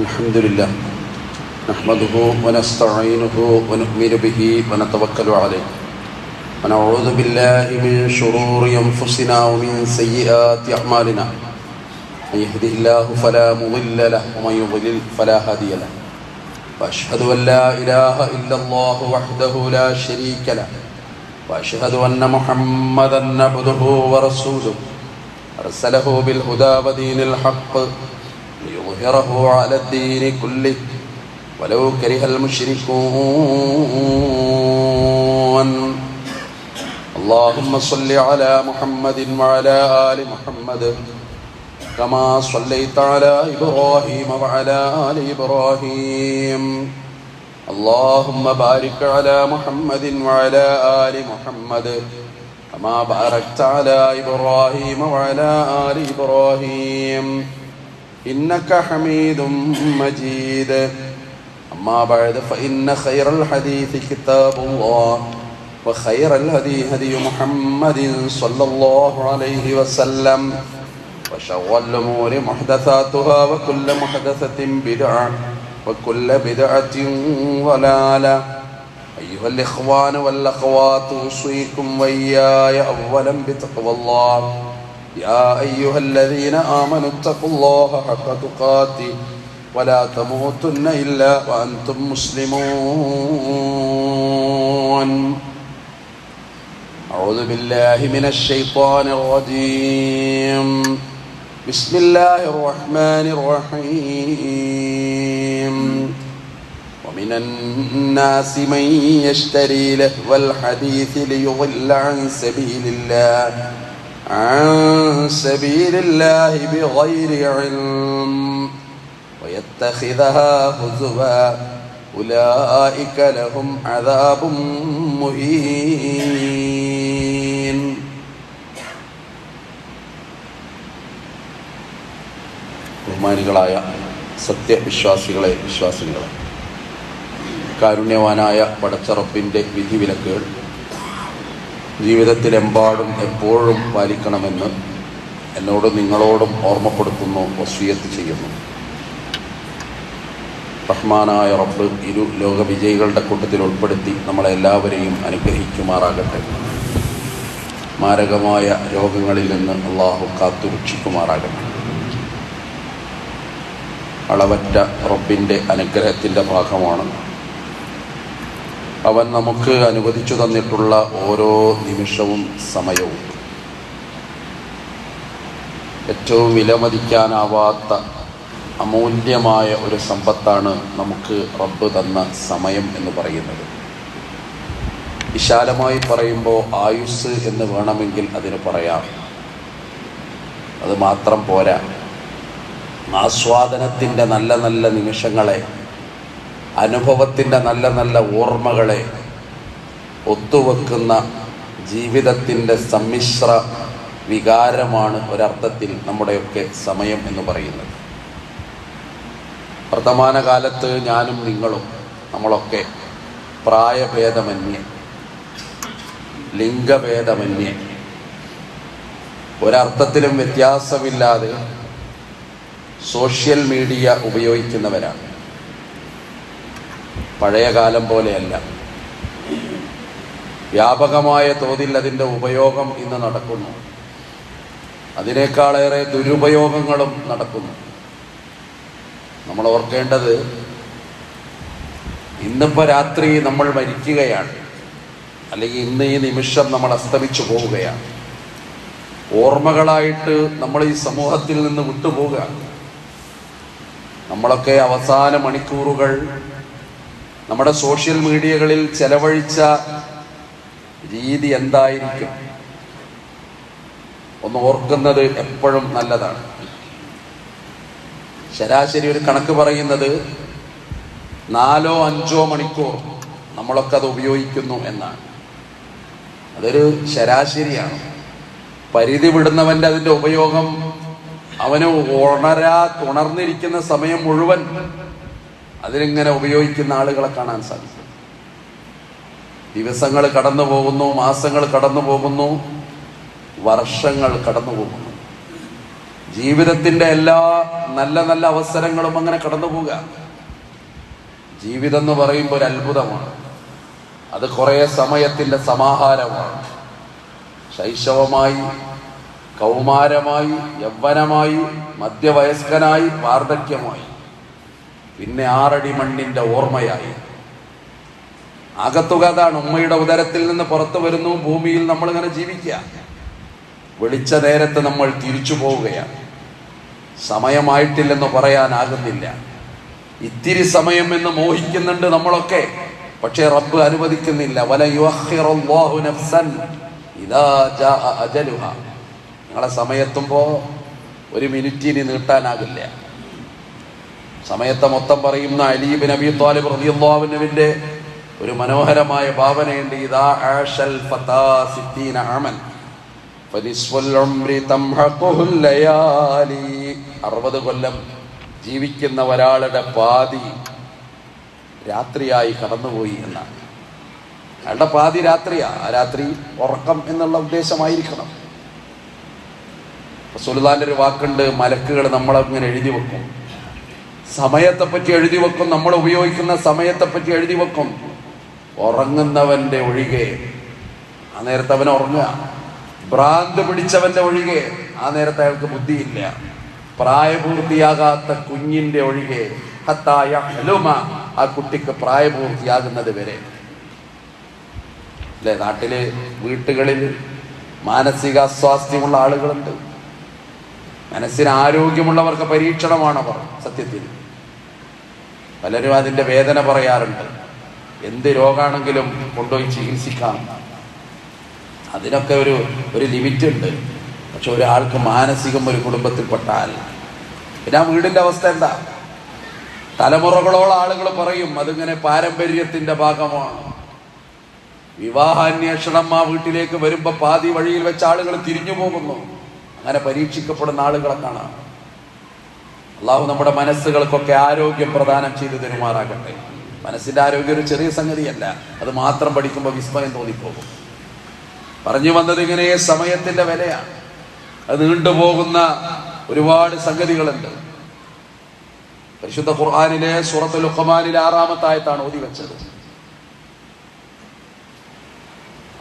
الحمد لله نحمده ونستعينه ونؤمن به ونتوكل عليه ونعوذ بالله من شرور أنفسنا ومن سيئات أعمالنا من يهده الله فلا مضل له ومن يضلل فلا هادي له وأشهد أن لا إله إلا الله وحده لا شريك له وأشهد أن محمدا عبده ورسوله أرسله بالهدى ودين الحق ليظهره على الدين كله ولو كره المشركون اللهم صل على محمد وعلى آل محمد كما صليت على إبراهيم وعلى آل إبراهيم اللهم بارك على محمد وعلى آل محمد كما باركت على إبراهيم وعلى آل إبراهيم إنك حميد مجيد أما بعد فإن خير الحديث كتاب الله وخير الهدي هدي محمد صلى الله عليه وسلم وشر الأمور محدثاتها وكل محدثة بدعة وكل بدعة ضلالة أيها الإخوان والأخوات أوصيكم وإياي أولا بتقوى الله يا أيها الذين آمنوا اتقوا الله حق تقاته ولا تموتن إلا وأنتم مسلمون أعوذ بالله من الشيطان الرجيم بسم الله الرحمن الرحيم ومن الناس من يشتري لهو الحديث ليضل عن سبيل الله بغير علم ويتخذها هزوا أولئك لهم عذاب مهين ബഹുമാനികളായ സത്യവിശ്വാസികളെ വിശ്വാസികളെ, കാരുണ്യവാനായ പടച്ചറപ്പിൻ്റെ വിധിവിലക്കുകൾ ജീവിതത്തിലെമ്പാടും എപ്പോഴും പാലിക്കണമെന്ന് എന്നോടും നിങ്ങളോടും ഓർമ്മപ്പെടുത്തുന്നു, വസിയത്ത് ചെയ്യുന്നു. റഹ്മാനായ റബ്ബ് ഇരു ലോക വിജയികളുടെ കൂട്ടത്തിൽ ഉൾപ്പെടുത്തി നമ്മളെല്ലാവരെയും അനുഗ്രഹിക്കുമാറാകട്ടെ. മാരകമായ രോഗങ്ങളിൽ നിന്ന് അള്ളാഹു കാത്തുരക്ഷിക്കുമാറാകട്ടെ. അളവറ്റ റബ്ബിൻ്റെ അനുഗ്രഹത്തിൻ്റെ ഭാഗമാണ് അവൻ നമുക്ക് അനുവദിച്ചു തന്നിട്ടുള്ള ഓരോ നിമിഷവും സമയവും. ഏറ്റവും വിലമതിക്കാനാവാത്ത അമൂല്യമായ ഒരു സമ്പത്താണ് നമുക്ക് റബ്ബ് തന്ന സമയം എന്ന് പറയുന്നത്. വിശാലമായി പറയുമ്പോൾ ആയുസ് എന്ന് വേണമെങ്കിൽ അതിന് പറയാം. അത് മാത്രം പോരാ, ആസ്വാദനത്തിൻ്റെ നല്ല നല്ല നിമിഷങ്ങളെ, അനുഭവത്തിൻ്റെ നല്ല നല്ല ഓർമ്മകളെ ഒത്തുവെക്കുന്ന ജീവിതത്തിൻ്റെ സമ്മിശ്ര വികാരമാണ് ഒരർത്ഥത്തിൽ നമ്മുടെയൊക്കെ സമയം എന്ന് പറയുന്നത്. വർത്തമാനകാലത്ത് ഞാനും നിങ്ങളും നമ്മളൊക്കെ പ്രായഭേദമന്യേ, ലിംഗഭേദമന്യേ, ഒരർത്ഥത്തിലും വ്യത്യാസമില്ലാതെ സോഷ്യൽ മീഡിയ ഉപയോഗിക്കുന്നവരാണ്. പഴയ കാലം പോലെയല്ല. വ്യാപകമായ തോതിൽ അതിൻ്റെ ഉപയോഗം ഇന്ന് നടക്കുന്നു. അതിനേക്കാളേറെ ദുരുപയോഗങ്ങളും നടക്കുന്നു. നമ്മൾ ഓർക്കേണ്ടത്, ഇന്നിപ്പോൾ രാത്രി നമ്മൾ മരിക്കുകയാണ്, അല്ലെങ്കിൽ ഇന്ന് ഈ നിമിഷം നമ്മൾ അസ്തമിച്ചു പോവുകയാണ്. ഓർമ്മകളായിട്ട് നമ്മൾ ഈ സമൂഹത്തിൽ നിന്ന് വിട്ടുപോവുക. നമ്മളൊക്കെ അവസാന മണിക്കൂറുകൾ നമ്മുടെ സോഷ്യൽ മീഡിയകളിൽ ചെലവഴിച്ച രീതി എന്തായിരിക്കും ഒന്ന് ഓർക്കുന്നത് എപ്പോഴും നല്ലതാണ്. ശരാശരി ഒരു കണക്ക് പറയുന്നത് 4-5 മണിക്കൂർ നമ്മളൊക്കെ അത് ഉപയോഗിക്കുന്നു എന്നാണ്. അതൊരു ശരാശരിയാണ്. പരിധി വിടുന്നവൻ്റെ അതിൻ്റെ ഉപയോഗം അവന് ഉണർന്നിരിക്കുന്ന സമയം മുഴുവൻ അതിലിങ്ങനെ ഉപയോഗിക്കുന്ന ആളുകളെ കാണാൻ സാധിക്കും. ദിവസങ്ങൾ കടന്നു പോകുന്നു, മാസങ്ങൾ കടന്നു പോകുന്നു, വർഷങ്ങൾ കടന്നു പോകുന്നു. ജീവിതത്തിൻ്റെ എല്ലാ നല്ല നല്ല അവസരങ്ങളും അങ്ങനെ കടന്നു പോവുക. ജീവിതം എന്ന് പറയുമ്പോൾ ഒരു അത്ഭുതമാണ്. അത് കുറേ സമയത്തിൻ്റെ സമാഹാരമാണ്. ശൈശവമായി, കൗമാരമായി, യൗവനമായി, മധ്യവയസ്കനായി, വാർദ്ധക്യമായി, പിന്നെ 6 അടി മണ്ണിൻ്റെ ഓർമ്മയായി. ആകത്തുക അതാണ്. ഉമ്മയുടെ ഉദരത്തിൽ നിന്ന് പുറത്തു വരുന്നു, ഭൂമിയിൽ നമ്മളിങ്ങനെ ജീവിക്കുക. വിളിച്ച നേരത്ത് നമ്മൾ തിരിച്ചു പോവുകയാണ്. സമയമായിട്ടില്ലെന്ന് പറയാനാകുന്നില്ല. ഇത്തിരി സമയം എന്ന് മോഹിക്കുന്നുണ്ട് നമ്മളൊക്കെ, പക്ഷേ റബ്ബ് അനുവദിക്കുന്നില്ല. വല യുഅഖിറുല്ലാഹു നഫ്സൻ ഇദാ ജാഅ അജലുഹാ. നിങ്ങളെ സമയത്തുമ്പോൾ ഒരു മിനിറ്റിന് നീട്ടാനാകില്ല. സമയത്തെ മൊത്തം പറയുന്ന അലി ഇബ്നു അബീ ത്വാലിബ് റളിയല്ലാഹു അൻഹുവിന്റെ ഒരു മനോഹരമായ ഭാവനയുണ്ട്. ഇദാ ആശൽ ഫതാ 60 അമൻ ഫനിസ്ഫുൽ ഉംരി തംഹഖുൽ ലയാലി. 60 കൊല്ലം ജീവിക്കുന്ന ഒരാളുടെ പാതി രാത്രിയായി കടന്നുപോയി എന്നാണ്. അയാളുടെ പാതി രാത്രിയാ. ആ രാത്രി ഉറക്കം എന്നുള്ള ഉദ്ദേശമായിരിക്കണം. റസൂലുള്ളാഹിന്റെ ഒരു വാക്കുണ്ട്, മലക്കുകൾ നമ്മളങ്ങനെ എഴുതി വെക്കും. സമയത്തെപ്പറ്റി എഴുതി വെക്കും. നമ്മൾ ഉപയോഗിക്കുന്ന സമയത്തെപ്പറ്റി എഴുതി വെക്കും. ഉറങ്ങുന്നവന്റെ ഒഴികെ ആ നേരത്തെ അവൻ ഉറങ്ങുക. ഭ്രാന്ത് പിടിച്ചവന്റെ ഒഴികെ ആ നേരത്തെ അയാൾക്ക് ബുദ്ധിയില്ല. പ്രായപൂർത്തിയാകാത്ത കുഞ്ഞിന്റെ ഒഴികെ ഹത്തായ ഹലുമ, ആ കുട്ടിക്ക് പ്രായപൂർത്തിയാകുന്നത് വരെ. അല്ലെ, നാട്ടില് വീട്ടുകളിൽ മാനസിക അസ്വാസ്ഥ്യമുള്ള ആളുകളുണ്ട്. മനസ്സിന് ആരോഗ്യമുള്ളവർക്ക് പരീക്ഷണമാണവർ. സത്യത്തിൽ പലരും അതിൻ്റെ വേദന പറയാറുണ്ട്. എന്ത് രോഗാണെങ്കിലും കൊണ്ടുപോയി ചികിത്സിക്കാം, അതിനൊക്കെ ഒരു ലിമിറ്റ് ഉണ്ട്. പക്ഷെ ഒരാൾക്ക് മാനസികം ഒരു കുടുംബത്തിൽപ്പെട്ടാൽ പിന്നെ ആ വീടിൻ്റെ അവസ്ഥ എന്താ? തലമുറകളോളം ആളുകൾ പറയും അതിങ്ങനെ പാരമ്പര്യത്തിൻ്റെ ഭാഗമാണ്. വിവാഹാന്വേഷണം ആ വീട്ടിലേക്ക് വരുമ്പോൾ പാതി വഴിയിൽ വെച്ച് ആളുകൾ തിരിഞ്ഞു പോകുന്നു. അങ്ങനെ പരീക്ഷിക്കപ്പെടുന്ന ആളുകളെ കാണാം. അള്ളാഹു നമ്മുടെ മനസ്സുകൾക്കൊക്കെ ആരോഗ്യം പ്രദാനം ചെയ്തു തരുമാറാകട്ടെ. മനസ്സിൻ്റെ ആരോഗ്യം ഒരു ചെറിയ സംഗതിയല്ല. അത് മാത്രം പഠിക്കുമ്പോൾ വിസ്മയം തോന്നിപ്പോകും. പറഞ്ഞു വന്നത് ഇങ്ങനെ സമയത്തിൻ്റെ വിലയാണ്. അത് നീണ്ടുപോകുന്ന ഒരുപാട് സംഗതികളുണ്ട്. പരിശുദ്ധ ഖുർആനിലെ സൂറത്തുൽ ലുഖ്മാനിലെ 6-ാമത്തെ ആയത്താണ് ഓതി വെച്ചത്.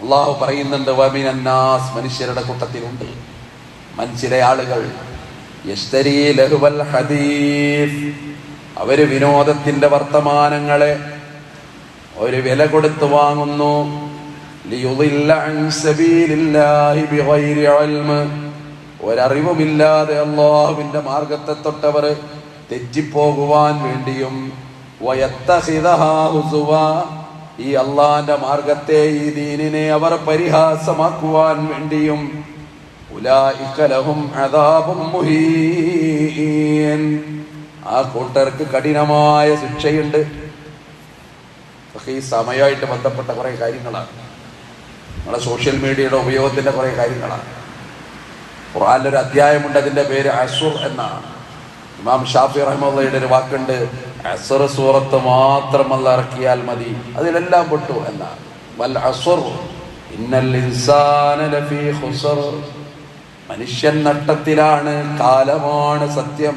അള്ളാഹു പറയുന്നുണ്ട്, വമിനന്നാസ്, മനുഷ്യരുടെ കൂട്ടത്തിലുണ്ട് ചില ആളുകൾ, യശ്തരീ ലഹുവൽ ഹദീസ്, അവര് വിനോദത്തിന്റെ വർത്തമാനങ്ങളെ ഒരു വില കൊടുത്ത് വാങ്ങുന്നു. ലിയുദില്ല അൻ സബീലില്ലാഹി ബിഗൈരി ഇൽമ്, ഒരറിവുമില്ലാതെ അല്ലാഹുവിന്റെ മാർഗത്തെ തൊട്ടവർ തെറ്റിപ്പോകുവാൻ വേണ്ടിയും, വയത്തഖിദഹാ ഹുസുവാ, ഈ അള്ളാന്റെ മാർഗത്തെ, ഈ ദീനിനെ അവർ പരിഹാസമാക്കുവാൻ വേണ്ടിയും, ഉലൈക ലഹും അദാബും മുഹീൻ, ആ കൂട്ടർക്ക് കഠിനമായ ശിക്ഷയുണ്ട്. ഈ സമയമായിട്ട് ബന്ധപ്പെട്ട കുറെ കാര്യങ്ങളാണ്. നമ്മളെ സോഷ്യൽ മീഡിയയുടെ ഉപയോഗത്തിന്റെ കുറെ കാര്യങ്ങളാണ്. ഖുർആനിലൊരു അധ്യായമുണ്ട്, അതിന്റെ പേര് അസുർ എന്നാണ്. ഇമാം ഷാഫി റഹ്മത്തുള്ളാഹിയുടെ ഒരു വാക്കുണ്ട്, അസുർ സൂറത്ത് മാത്രം അല്ലാഹ് ഇറക്കിയാൽ മതി, അതിലെല്ലാം പെട്ടു എന്നാണ്. വൽ അസുർ ഇന്നൽ ഇൻസാന ലഫീ ഖുസർ, മനുഷ്യൻ നട്ടത്തിലാണ്, കാലമാണ് സത്യം.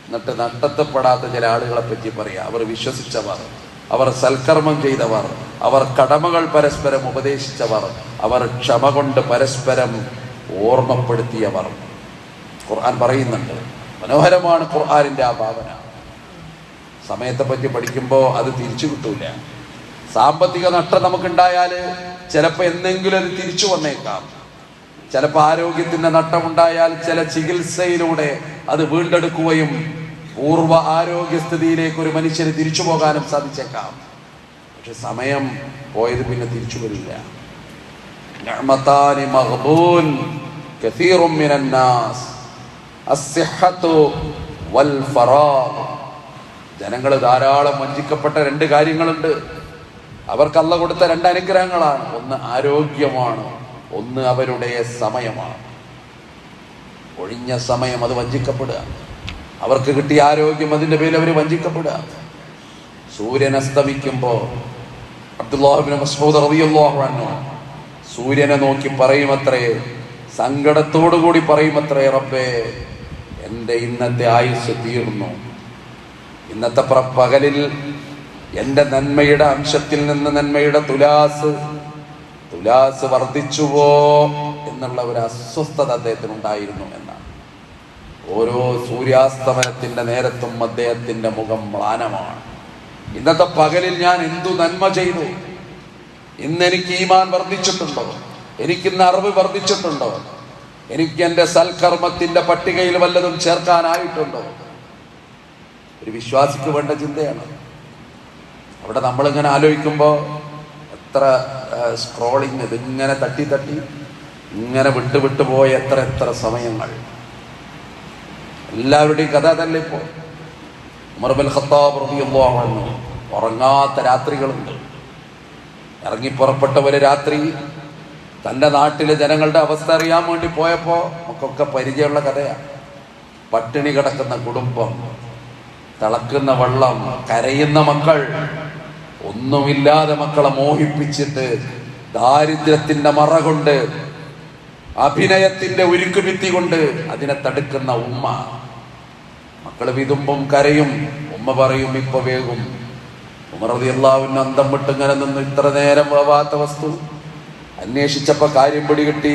എന്നിട്ട് നട്ടത്തപ്പെടാത്ത ചില ആളുകളെ പറ്റി പറയാം. അവർ വിശ്വസിച്ചവർ, അവർ സൽക്കർമ്മം ചെയ്തവർ, അവർ കടമകൾ പരസ്പരം ഉപദേശിച്ചവർ, അവർ ക്ഷമ കൊണ്ട് പരസ്പരം ഓർമ്മപ്പെടുത്തിയവർ. ഖുർആൻ പറയുന്നുണ്ട്. മനോഹരമാണ് ഖുർആനിന്റെ ആ ഭാവന. സമയത്തെ പറ്റി പഠിക്കുമ്പോൾ അത് തിരിച്ചു കിട്ടൂല. സാമ്പത്തിക നഷ്ടം നമുക്കുണ്ടായാൽ ചിലപ്പോൾ എന്തെങ്കിലും അത് തിരിച്ചു വന്നേക്കാം. ചിലപ്പോൾ ആരോഗ്യത്തിന്റെ നഷ്ടമുണ്ടായാൽ ചില ചികിത്സയിലൂടെ അത് വീണ്ടെടുക്കുകയും പൂർവ്വ ആരോഗ്യസ്ഥിതിയിലേക്ക് ഒരു മനുഷ്യന് തിരിച്ചു പോകാനും സാധിച്ചേക്കാം. പക്ഷെ സമയം പോയത് പിന്നെ തിരിച്ചു വരില്ല. നിഅമതാനി മഗ്ബൂൻ കസീറുൻ മിനൻ നാസ് അസ്സിഹ്ഹതു വൽ ഫറാഗ്, ജനങ്ങൾ ധാരാളം വഞ്ചിക്കപ്പെട്ട 2 കാര്യങ്ങളുണ്ട്. അവർക്ക് അല്ലാഹു കൊടുത്ത 2 അനുഗ്രഹങ്ങളാണ്. ഒന്ന് ആരോഗ്യമാണ്, ഒന്ന് അവരുടെ സമയമാണ്. ഒഴിഞ്ഞ സമയം അത് വഞ്ചിക്കപ്പെടുക. അവർക്ക് കിട്ടിയ ആരോഗ്യം, അതിൻ്റെ പേരിൽ അവർ വഞ്ചിക്കപ്പെടുക. സൂര്യൻ അസ്തമിക്കുമ്പോൾ അബ്ദുല്ലാഹ് ഇബ്നു മസ്ഊദ് റളിയല്ലാഹു അൻഹു സൂര്യനെ നോക്കി പറയുമത്രേ, സങ്കടത്തോടു കൂടി പറയുമത്രേ, റബ്ബേ എൻ്റെ ഇന്നത്തെ ആയുസ് തീർന്നു. ഇന്നത്തെ പകലിൽ എൻ്റെ നന്മയുടെ അംശത്തിൽ നിന്ന് നന്മയുടെ തുലാസ് വർദ്ധിച്ചുവോ എന്നുള്ള ഒരു അസ്വസ്ഥത അദ്ദേഹത്തിനുണ്ടായിരുന്നു എന്നാണ്. ഓരോ സൂര്യാസ്തമനത്തിൻ്റെ നേരത്തും അദ്ദേഹത്തിൻ്റെ മുഖം മ്ലാനമാണ്. ഇന്നത്തെ പകലിൽ ഞാൻ എന്തു നന്മ ചെയ്തു? ഇന്നെനിക്ക് ഈമാൻ വർദ്ധിച്ചിട്ടുണ്ടോ? എനിക്കിന്ന് അറിവ് വർദ്ധിച്ചിട്ടുണ്ടോ? എനിക്ക് എൻ്റെ സൽക്കർമ്മത്തിൻ്റെ പട്ടികയിൽ വല്ലതും ചേർക്കാനായിട്ടുണ്ടോ? ഒരു വിശ്വാസിക്ക് വേണ്ട ചിന്തയാണ്. അവിടെ നമ്മളിങ്ങനെ ആലോചിക്കുമ്പോൾ എത്ര സ്ക്രോളിങ്, ഇതിങ്ങനെ തട്ടി ഇങ്ങനെ വിട്ടു പോയ എത്ര സമയങ്ങൾ. എല്ലാവരുടെയും കഥ അതല്ലേ ഇപ്പോൾ. ഉമർ ഇബ്നുൽ ഖത്താബ് റളിയല്ലാഹു അൻഹു ഉറങ്ങാത്ത രാത്രികളുണ്ട്. ഇറങ്ങി പുറപ്പെട്ട ഒരു രാത്രി തൻ്റെ നാട്ടിലെ ജനങ്ങളുടെ അവസ്ഥ അറിയാൻ വേണ്ടി പോയപ്പോൾ നമുക്കൊക്കെ പരിചയമുള്ള കഥയാണ്. പട്ടിണി കിടക്കുന്ന കുടുംബം, തിളക്കുന്ന വെള്ളം, കരയുന്ന മക്കൾ, ഒന്നുമില്ലാതെ മക്കളെ മോഹിപ്പിച്ചിട്ട് ദാരിദ്ര്യത്തിന്റെ മറ കൊണ്ട്, അഭിനയത്തിന്റെ ഉരുക്കുഭിത്തി കൊണ്ട് അതിനെ തടുക്കുന്ന ഉമ്മ. മക്കള് വിതുമ്പും കരയും, ഉമ്മ പറയും ഇപ്പൊ വേഗം. ഉമർ റളിയല്ലാഹു അൻഹു അന്തം വിട്ടിങ്ങനെ നിന്ന് ഇത്ര നേരം വേവാത്ത വസ്തു അന്വേഷിച്ചപ്പോ കാര്യം പിടികിട്ടി.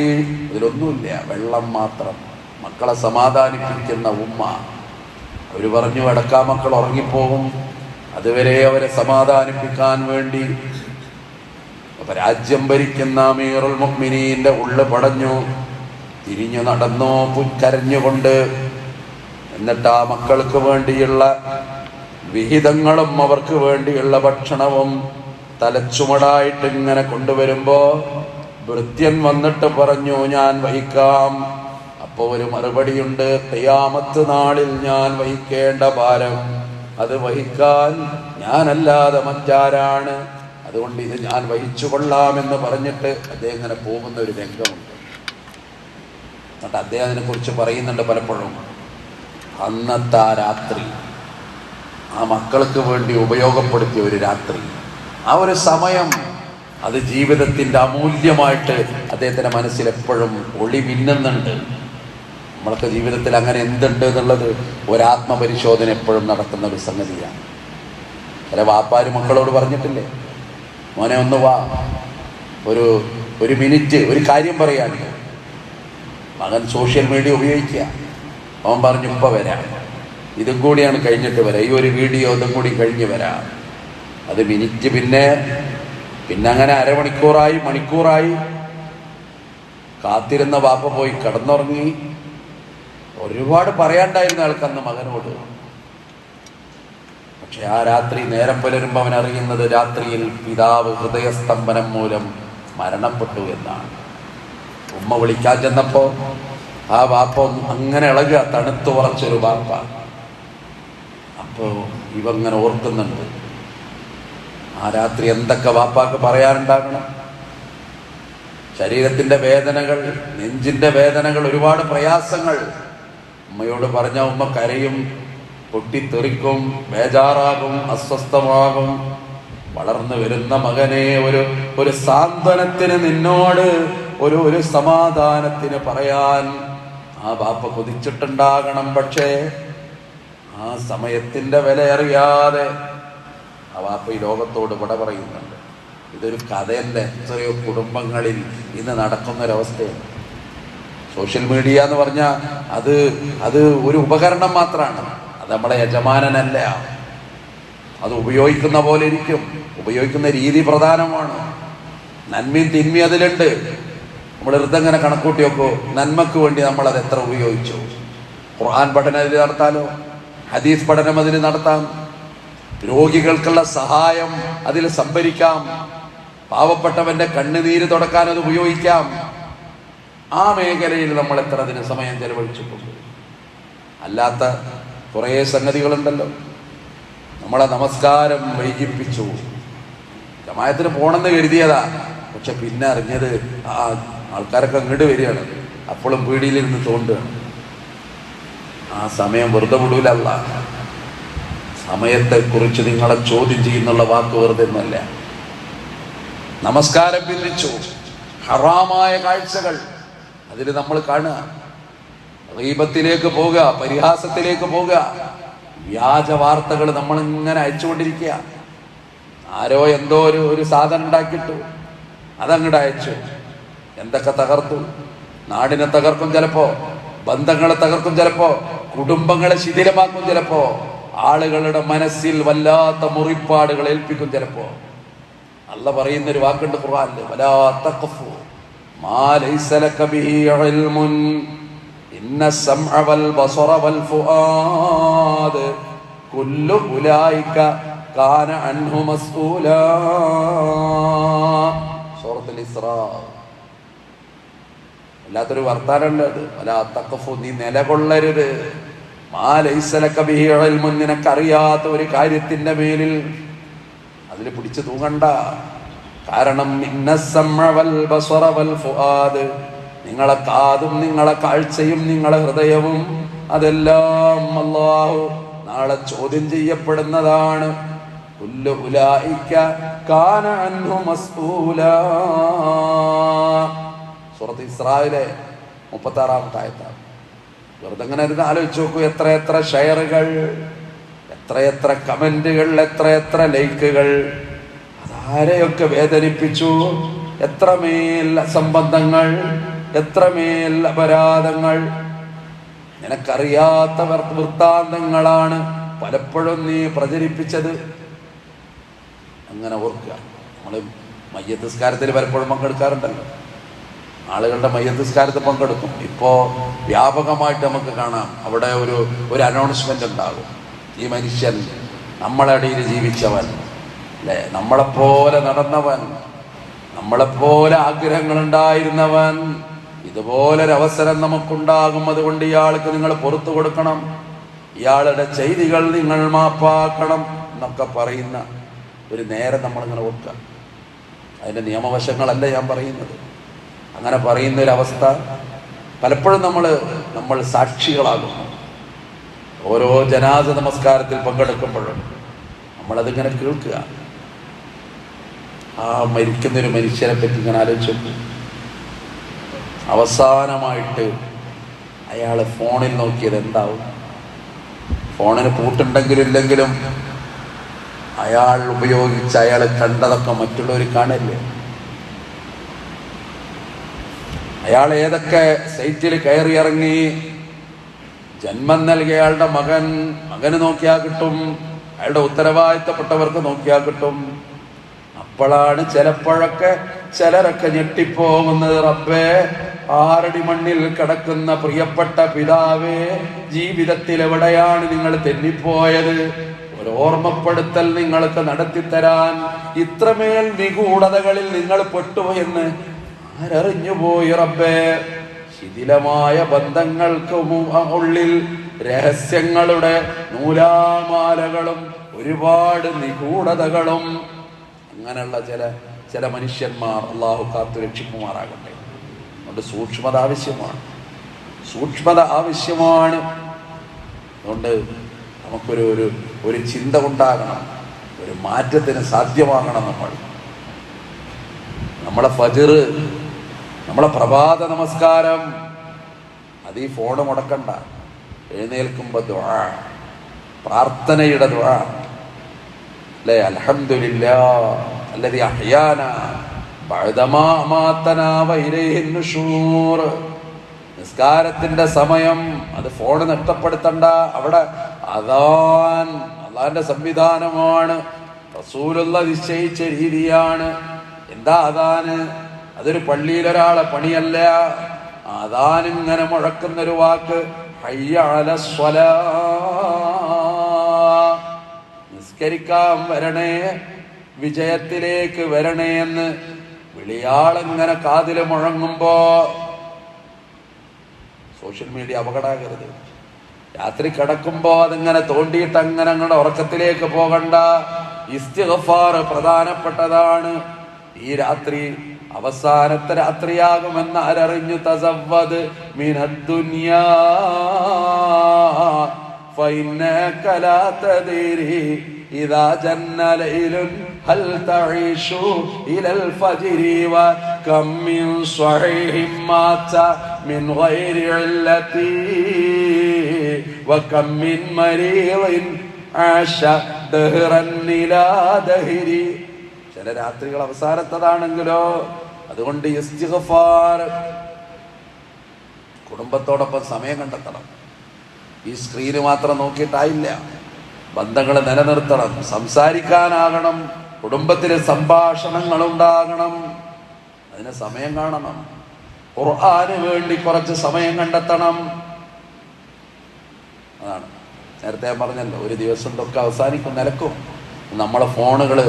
ഇതിലൊന്നുമില്ല, വെള്ളം മാത്രം. മക്കളെ സമാധാനിപ്പിക്കുന്ന ഉമ്മ. അവര് പറഞ്ഞു അടക്കാ മക്കൾ ഉറങ്ങിപ്പോകും, അതുവരെ അവരെ സമാധാനിപ്പിക്കാൻ വേണ്ടി രാജ്യം ഭരിക്കുന്ന അമീറുൽ മുഅ്മിനീന്റെ ഉള്ളു പടഞ്ഞു, തിരിഞ്ഞു നടന്നു കരഞ്ഞുകൊണ്ട്. എന്നിട്ട് ആ മക്കൾക്ക് വേണ്ടിയുള്ള വിഹിതങ്ങളും അവർക്ക് വേണ്ടിയുള്ള ഭക്ഷണവും തലച്ചുമടായിട്ട് ഇങ്ങനെ കൊണ്ടുവരുമ്പോ ഭൃത്യൻ വന്നിട്ട് പറഞ്ഞു ഞാൻ വഹിക്കാം. അപ്പോ ഒരു മറുപടിയുണ്ട്, ഖിയാമത്ത് നാളിൽ ഞാൻ വഹിക്കേണ്ട ഭാരം അത് വഹിക്കാൻ ഞാനല്ലാതെ മറ്റാരാണ്, അതുകൊണ്ട് ഇത് ഞാൻ വഹിച്ചു കൊള്ളാമെന്ന് പറഞ്ഞിട്ട് അദ്ദേഹം ഇങ്ങനെ പോകുന്ന ഒരു രംഗമുണ്ട്. എന്നിട്ട് അദ്ദേഹം അതിനെ കുറിച്ച് പറയുന്നുണ്ട് പലപ്പോഴും. അന്നത്തെ ആ രാത്രി ആ മക്കൾക്ക് വേണ്ടി ഉപയോഗപ്പെടുത്തിയ ഒരു രാത്രി, ആ ഒരു സമയം, അത് ജീവിതത്തിൻ്റെ അമൂല്യമായിട്ട് അദ്ദേഹത്തിൻ്റെ മനസ്സിൽ എപ്പോഴും ഒളി മിന്നുന്നുണ്ട്. നമ്മളൊക്കെ ജീവിതത്തിൽ അങ്ങനെ എന്തുണ്ട് എന്നുള്ളത് ഒരാത്മപരിശോധന എപ്പോഴും നടത്തുന്ന ഒരു സംഗതിയാണ്. ചില വാപ്പാര് മക്കളോട് പറഞ്ഞിട്ടില്ലേ, മോനെ ഒന്ന് വാ, ഒരു മിനിറ്റ് ഒരു കാര്യം പറയാൻ. മകൻ സോഷ്യൽ മീഡിയ ഉപയോഗിക്കുക. അവൻ പറഞ്ഞു ഇപ്പം വരാം, ഇതും കൂടിയാണ് കഴിഞ്ഞിട്ട് വരാം, ഈ ഒരു വീഡിയോ ഇതും കൂടി കഴിഞ്ഞ് വരാം. അത് മിനിറ്റ്, പിന്നെ അങ്ങനെ മണിക്കൂറായി കാത്തിരുന്ന വാപ്പ പോയി കിടന്നുറങ്ങി. ഒരുപാട് പറയാണ്ടായിരുന്നു ആൾക്കന്ന് മകനോട്. പക്ഷെ ആ രാത്രി നേരം പുലരുമ്പോൾ അവൻ അറിയുന്നത് രാത്രിയിൽ പിതാവ് ഹൃദയസ്തംഭനം മൂലം മരണപ്പെട്ടു എന്നാണ്. ഉമ്മ വിളിക്കാൻ ചെന്നപ്പോ ആ വാപ്പ അങ്ങനെ ഇളകുക, തണുത്തു ഉറച്ചൊരു വാപ്പ. അപ്പോ ഇവങ്ങനെ ഓർക്കുന്നുണ്ട് ആ രാത്രി എന്തൊക്കെ വാപ്പാക്ക് പറയാനുണ്ടാകണം. ശരീരത്തിന്റെ വേദനകൾ, നെഞ്ചിന്റെ വേദനകൾ, ഒരുപാട് പ്രയാസങ്ങൾ. ഉമ്മയോട് പറഞ്ഞ ഉമ്മ കരയും, പൊട്ടിത്തെറിക്കും, ബേജാറാകും, അസ്വസ്ഥമാകും. വളർന്നു വരുന്ന മകനെ ഒരു സാന്ത്വനത്തിന്, നിന്നോട് ഒരു സമാധാനത്തിന് പറയാൻ ആ ബാപ്പ കൊതിച്ചിട്ടുണ്ടാകണം. പക്ഷേ ആ സമയത്തിന്റെ വില അറിയാതെ ആ ബാപ്പ ഈ ലോകത്തോട് വിട പറയുന്നുണ്ട്. ഇതൊരു കഥയല്ല, എത്രയോ കുടുംബങ്ങളിൽ ഇന്ന് നടക്കുന്നൊരവസ്ഥയാണ്. സോഷ്യൽ മീഡിയ എന്ന് പറഞ്ഞാൽ അത് ഒരു ഉപകരണം മാത്രമാണ്, അത് നമ്മളെ യജമാനനല്ല. അത് ഉപയോഗിക്കുന്ന പോലെ ഇരിക്കും, ഉപയോഗിക്കുന്ന രീതി പ്രധാനമാണ്. നന്മയും തിന്മയും അതിലുണ്ട്. നമ്മൾ ഇങ്ങനെ കണക്കൂട്ടി നോക്കൂ, നന്മക്ക് വേണ്ടി നമ്മളത് എത്ര ഉപയോഗിച്ചു. ഖുർആൻ പഠനം അതിൽ നടത്താലോ, ഹദീസ് പഠനം അതിൽ നടത്താം, രോഗികൾക്കുള്ള സഹായം അതിൽ സംഭരിക്കാം, പാവപ്പെട്ടവന്റെ കണ്ണുനീര് തുടക്കാൻ അത് ഉപയോഗിക്കാം. ആ മേഖലയിൽ നമ്മൾ എത്ര അതിന് സമയം ചെലവഴിച്ചിട്ടുണ്ട്. അല്ലാത്ത കുറേ സംഗതികളുണ്ടല്ലോ. നമ്മളെ നമസ്കാരം വൈകിപ്പിച്ചു, ജമാഅത്തിന് പോണെന്ന് കരുതിയതാ, പക്ഷെ പിന്നെ അറിഞ്ഞത് ആൾക്കാരൊക്കെ അങ്ങോട്ട് വരികയാണ്, അപ്പോഴും പീടിയിലിരുന്ന് തോണ്ടുകയാണ്. ആ സമയം വെറുതെ വിടൂലല്ല. സമയത്തെക്കുറിച്ച് നിങ്ങളെ ചോദ്യം ചെയ്യുന്നുള്ള വാക്ക് വെറുതെ ഒന്നല്ല. നമസ്കാരം ഭിന്നിച്ചു, ഹറാമായ കാഴ്ചകൾ അതിൽ നമ്മൾ കാണുക. ഗീബത്തിലേക്ക് പോവുക, പരിഹാസത്തിലേക്ക് പോവുക, വ്യാജ വാർത്തകൾ നമ്മളിങ്ങനെ അയച്ചുകൊണ്ടിരിക്കുക. ആരോ എന്തോ ഒരു സാധനം ഉണ്ടാക്കിയിട്ടു, അതങ്ങോട്ട് അയച്ചു, എന്തൊക്കെ തകർത്തു. നാടിനെ തകർക്കും ചിലപ്പോ, ബന്ധങ്ങളെ തകർക്കും ചിലപ്പോ, കുടുംബങ്ങളെ ശിഥിലമാക്കും ചിലപ്പോ, ആളുകളുടെ മനസ്സിൽ വല്ലാത്ത മുറിപ്പാടുകൾ ഏൽപ്പിക്കും ചിലപ്പോ. അല്ലാഹ് പറയുന്നൊരു വാക്കുണ്ട് ഖുർആനിൽ, വലാ തഖഫു മാ ലൈസ ലക ബിഹി ഇൽമുൻ ഇന്ന സമഅ വൽ ബസറ വൽ ഫുആദ് കുല്ലു ഉലൈക കാന അൻഹു മസ്ഊലാ. സൂറത്തുൽ ഇസ്രാ. വല്ലാത്തൊരു വർത്താനമല്ല അത്. വലാ തഖഫു, നീ നിലകൊള്ളരുത്, മാ ലൈസ ലക ബിഹി ഇൽമുൻ, നിനക്കറിയാത്ത ഒരു കാര്യത്തിന്റെ മേലിൽ അതിൽ പിടിച്ചു തൂങ്ങണ്ട. കാരണം ഇന്ന സമഅ വൽ ബസറ വൽ ഫുആദ്, നിങ്ങളെ കാതും നിങ്ങളെ കാഴ്ചയും നിങ്ങളെ ഹൃദയവും അതെല്ലാം അല്ലാഹു നാളെ ചോദ്യം ചെയ്യപ്പെടുന്നതാണ്. കുല്ലു ഉലൈക കാന അൻഹു മസ്ഊലാ. സൂറത്ത് ഇസ്രായിലെ 36-ാമത്തെ ആയത്താണ്. വെറുതെ അങ്ങനെ ഇരുന്ന് ആലോചിച്ച് നോക്കൂ, എത്രയെത്ര ഷെയറുകൾ, എത്രയെത്ര കമന്റുകൾ, എത്രയെത്ര ലൈക്കുകൾ, അതാരെയൊക്കെ വേദനിപ്പിച്ചു. എത്രമേൽ അസംബന്ധങ്ങൾ, എത്രമേൽ അപരാധങ്ങൾ, നിനക്കറിയാത്ത വൃത്താന്തങ്ങളാണ് പലപ്പോഴും നീ പ്രചരിപ്പിച്ചത്. അങ്ങനെ ഓർക്കുക. നമ്മൾ മയ്യത്ത് നിസ്കാരത്തിൽ പലപ്പോഴും പങ്കെടുക്കാറുണ്ടല്ലോ, ആളുകളുടെ മയ്യത്ത് നിസ്കാരത്തിൽ പങ്കെടുക്കും. ഇപ്പോൾ വ്യാപകമായിട്ട് നമുക്ക് കാണാം, അവിടെ ഒരു അനൗൺസ്മെന്റ് ഉണ്ടാകും. ഈ മനുഷ്യൻ നമ്മളെ ഇടയിൽ ജീവിച്ചവൻ, അല്ലേ, നമ്മളെപ്പോലെ നടന്നവൻ, നമ്മളെപ്പോലെ ആഗ്രഹങ്ങൾ ഉണ്ടായിരുന്നവൻ, ഇതുപോലൊരവസരം നമുക്കുണ്ടാകും, അതുകൊണ്ട് ഇയാൾക്ക് നിങ്ങൾ പുറത്തു കൊടുക്കണം, ഇയാളുടെ ചെയ്തികൾ നിങ്ങൾ മാപ്പാക്കണം എന്നൊക്കെ പറയുന്ന ഒരു നേരം നമ്മളിങ്ങനെ ഓർക്കുക. അതിൻ്റെ നിയമവശങ്ങളല്ല ഞാൻ പറയുന്നത്. അങ്ങനെ പറയുന്ന ഒരവസ്ഥ പലപ്പോഴും നമ്മൾ സാക്ഷികളാകുന്നു. ഓരോ ജനാസ നമസ്കാരത്തിൽ പങ്കെടുക്കുമ്പോഴും നമ്മളതിങ്ങനെ കേൾക്കുക. ആ മരിക്കുന്നൊരു മനുഷ്യനെ പറ്റി ഇങ്ങനെ ആലോചിച്ചു. അവസാനമായിട്ട് അയാൾ ഫോണിൽ നോക്കിയത് എന്താവും? ഫോണിന് പൂട്ടുണ്ടെങ്കിലും ഇല്ലെങ്കിലും അയാൾ ഉപയോഗിച്ച് അയാൾ കണ്ടതൊക്കെ മറ്റുള്ളവർ കാണില്ലേ? അയാൾ ഏതൊക്കെ സൈറ്റിൽ കയറി ഇറങ്ങി, ജന്മം നൽകിയ അയാളുടെ മകന് നോക്കിയാൽ കിട്ടും, അയാളുടെ ഉത്തരവാദിത്തപ്പെട്ടവർക്ക് നോക്കിയാൽ കിട്ടും. അപ്പോഴാണ് ചിലരൊക്കെ ഞെട്ടിപ്പോകുന്നത്. റബ്ബേ, 6 അടി മണ്ണിൽ കിടക്കുന്ന പ്രിയപ്പെട്ട പിതാവേ, ജീവിതത്തിൽ എവിടെയാണ് നിങ്ങൾ തെന്നിപ്പോയത്? ഒരു ഓർമ്മപ്പെടുത്തൽ നിങ്ങൾക്ക് നടത്തിത്തരാൻ ഇത്രമേൽ നിഗൂഢതകളിൽ നിങ്ങൾ പെട്ടുപോയെന്ന് ആരറിഞ്ഞുപോയി റബ്ബേ? ശിഥിലമായ ബന്ധങ്ങൾക്ക് ഉള്ളിൽ രഹസ്യങ്ങളുടെ നൂലാമാലകളും ഒരുപാട് നിഗൂഢതകളും, അങ്ങനെയുള്ള ചില മനുഷ്യന്മാർ അള്ളാഹു കാത്തു രക്ഷിക്കുമാറാകട്ടെ. അതുകൊണ്ട് സൂക്ഷ്മത ആവശ്യമാണ്. അതുകൊണ്ട് നമുക്കൊരു ചിന്ത ഉണ്ടാകണം, ഒരു മാറ്റത്തിന് സാധ്യമാകണം. നമ്മളെ ഫജ്ർ, നമ്മളെ പ്രഭാത നമസ്കാരം, അത് ഈ ഫോണ് മുടക്കണ്ട. എഴുന്നേൽക്കുമ്പോൾ ദുആ, പ്രാർത്ഥനയുടെ ദുആ, അല്ലേ? അൽഹംദുലില്ലാഹ് അല്ലദീ അഹ്യാനാ ബഅദമാ അമാതനാ വഇലൈഹി നുശൂർ. നിസ്കാരത്തിന്റെ സമയം അത് ഫോണ് നഷ്ടപ്പെടുത്തണ്ട. അവിടെ അദാൻ അല്ലാഹുവിന്റെ സംവിധാനമാണ്, റസൂലുള്ളാഹി നിശ്ചയിച്ച രീതിയാണ്. എന്താ അദാന്? അതൊരു പള്ളിയിലൊരാളെ പണിയല്ല. അദാൻ ഇങ്ങനെ മുഴക്കുന്നൊരു വാക്ക്, ഹയ്യ അലസ് സ്വലാ, നിസ്കരിക്കാൻ വരണേ, വിജയത്തിലേക്ക് വരണേ എന്ന് വിളിയാളിങ്ങനെ കാതില് മുഴങ്ങുമ്പോ സോഷ്യൽ മീഡിയ അപകടമാകരുത്. രാത്രി കിടക്കുമ്പോ അതിങ്ങനെ തോണ്ടിയിട്ട് അങ്ങനെ അങ്ങോട്ട് ഉറക്കത്തിലേക്ക് പോകണ്ട. ഇസ്തിഗ്ഫാർ പ്രധാനപ്പെട്ടതാണ്. ഈ രാത്രി അവസാനത്തെ രാത്രിയാകുമെന്ന് ആരറിഞ്ഞു? തസവ്വദ് മിനദ്ദുനിയാ ഫഇന്നക ലാ തദ്രി ഇദാ ജന്ന ലൈലുൻ ഹൽ തഈഷു ഇലൽ ഫജ്രി വ കം മിൻ സ്വഹീഹിൻ മാത من غير علة وكم من مريض عاش دهرا إلى دهر. ചില രാത്രികൾ അവസാനത്തതാണെങ്കിലോ അതുകൊണ്ട് ഇസ്തിഗ്ഫാർ. കുടുംബത്തോടൊപ്പം സമയം കണ്ടെത്തണം. ഈ സ്ക്രീന് മാത്രം നോക്കിയിട്ടായില്ല. ബന്ധങ്ങൾ നിലനിർത്തണം, സംസാരിക്കാനാകണം, കുടുംബത്തിലെ സംഭാഷണങ്ങൾ ഉണ്ടാകണം. അതിന് സമയം കാണണം. ഖുർആന് വേണ്ടി കുറച്ച് സമയം കണ്ടെത്തണം. അതാണ് നേരത്തെ ഞാൻ പറഞ്ഞല്ലോ, ഒരു ദിവസം തൊക്കെ അവസാനിക്കും, നിലക്കും. നമ്മളെ ഫോണുകൾ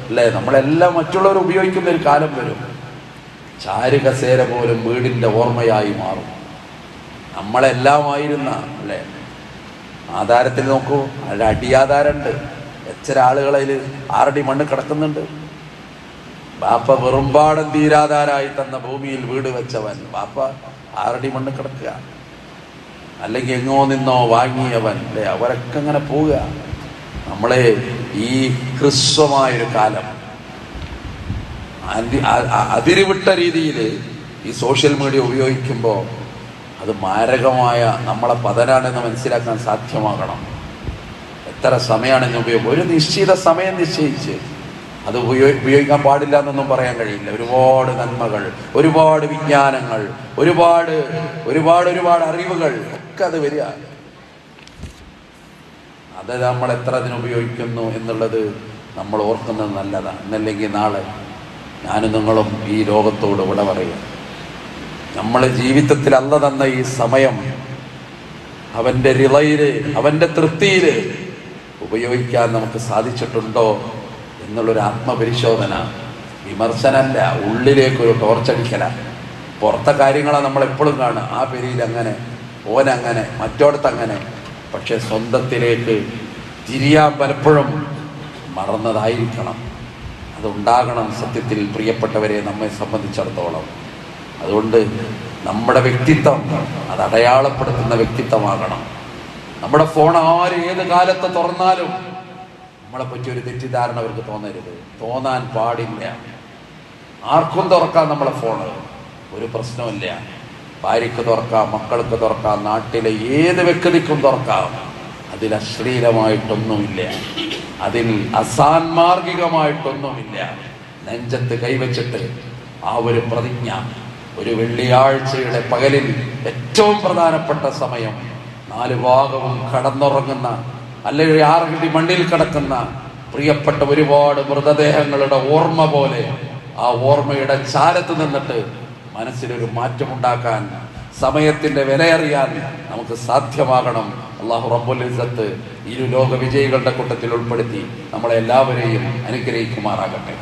അല്ലേ, നമ്മളെല്ലാം മറ്റുള്ളവർ ഉപയോഗിക്കുന്ന ഒരു കാലം വരും. ചാരുകസേര പോലും വീടിൻ്റെ ഓർമ്മയായി മാറും. നമ്മളെല്ലാമായിരുന്ന അല്ലേ, ആധാരത്തിൽ നോക്കൂ, അതിൽ അടിയാധാരമുണ്ട്. എത്ര ആളുകളതിൽ 6 അടി മണ്ണ് കിടക്കുന്നുണ്ട്. ബാപ്പ വെറുമ്പാടം തീരാധാരായി തന്ന ഭൂമിയിൽ വീട് വെച്ചവൻ ബാപ്പ 6 അടി മണ്ണ് കിടക്കുക. അല്ലെങ്കിൽ എങ്ങോ നിന്നോ വാങ്ങിയവൻ അല്ലേ, അവരൊക്കെ അങ്ങനെ പോവുക. നമ്മളെ ഈ ഹ്രസ്വമായൊരു കാലം അതിരുവിട്ട രീതിയിൽ ഈ സോഷ്യൽ മീഡിയ ഉപയോഗിക്കുമ്പോൾ അത് മാരകമായ നമ്മളെ പതനാണെന്ന് മനസ്സിലാക്കാൻ സാധ്യമാകണം. എത്ര സമയമാണെന്ന് ഉപയോഗം, ഒരു നിശ്ചിത സമയം നിശ്ചയിച്ച് അത് ഉപയോഗിക്കാൻ പാടില്ല എന്നൊന്നും പറയാൻ കഴിയില്ല. ഒരുപാട് നന്മകൾ, ഒരുപാട് വിജ്ഞാനങ്ങൾ, ഒരുപാട് ഒരുപാട് ഒരുപാട് അറിവുകൾ ഒക്കെ അത് വരിക. അത് നമ്മൾ എത്ര അതിനുപയോഗിക്കുന്നു എന്നുള്ളത് നമ്മൾ ഓർക്കുന്നത് നല്ലതാണ്. എന്നല്ലെങ്കിൽ നാളെ ഞാനും നിങ്ങളും ഈ ലോകത്തോട് വിട പറയുക. നമ്മളെ ജീവിതത്തിൽ അല്ല തന്ന ഈ സമയം അവൻ്റെ റിളയില്, അവൻ്റെ തൃപ്തിയില് ഉപയോഗിക്കാൻ നമുക്ക് സാധിച്ചിട്ടുണ്ടോ എന്നുള്ളൊരു ആത്മപരിശോധന. വിമർശനമല്ല, ഉള്ളിലേക്കൊരു ടോർച്ചടിക്കല. പുറത്തെ കാര്യങ്ങളാണ് നമ്മളെപ്പോഴും കാണുക. ആ പെരിയിൽ അങ്ങനെ, ഓനങ്ങനെ, മറ്റോടത്തങ്ങനെ. പക്ഷെ സ്വന്തത്തിലേക്ക് തിരിയാൻ പലപ്പോഴും മറന്നതായിരിക്കണം. അതുണ്ടാകണം സത്യത്തിൽ പ്രിയപ്പെട്ടവരെ, നമ്മെ സംബന്ധിച്ചിടത്തോളം. അതുകൊണ്ട് നമ്മുടെ വ്യക്തിത്വം അത് അടയാളപ്പെടുത്തുന്ന വ്യക്തിത്വമാകണം. നമ്മുടെ ഫോൺ ആര് ഏത് കാലത്ത് തുറന്നാലും നമ്മളെ പറ്റി ഒരു തെറ്റിദ്ധാരണ അവർക്ക് തോന്നരുത്, തോന്നാൻ പാടില്ല. ആർക്കും തുറക്കാം നമ്മളെ ഫോണ്, ഒരു പ്രശ്നമില്ല. ഭാര്യയ്ക്ക് തുറക്കാം, മക്കൾക്ക് തുറക്കാം, നാട്ടിലെ ഏത് വ്യക്തിക്കും തുറക്കാം. അതിൽ അശ്ലീലമായിട്ടൊന്നുമില്ല, അതിൽ അസാൻമാർഗികമായിട്ടൊന്നുമില്ല. നെഞ്ചത്ത് കൈവച്ചിട്ട് ആ ഒരു പ്രതിജ്ഞ, ഒരു വെള്ളിയാഴ്ചയുടെ പകലിൽ ഏറ്റവും പ്രധാനപ്പെട്ട സമയം, 4 ഭാഗവും കടന്നുറങ്ങുന്ന അല്ലെങ്കിൽ 6 അടി മണ്ണിൽ കിടക്കുന്ന പ്രിയപ്പെട്ട ഒരുപാട് മൃതദേഹങ്ങളുടെ ഓർമ്മ പോലെ ആ ഓർമ്മയുടെ ചാരത്ത് നിന്നിട്ട് മനസ്സിലൊരു മാറ്റമുണ്ടാക്കാൻ, സമയത്തിന്റെ വിലയറിയാൻ നമുക്ക് സാധ്യമാകണം. അല്ലാഹു റബ്ബുൽ ഇസ്സത്ത് ഇരു ലോക വിജയികളുടെ കൂട്ടത്തിൽ ഉൾപ്പെടുത്തി നമ്മളെ എല്ലാവരെയും അനുഗ്രഹിക്കുമാറാകട്ടെ.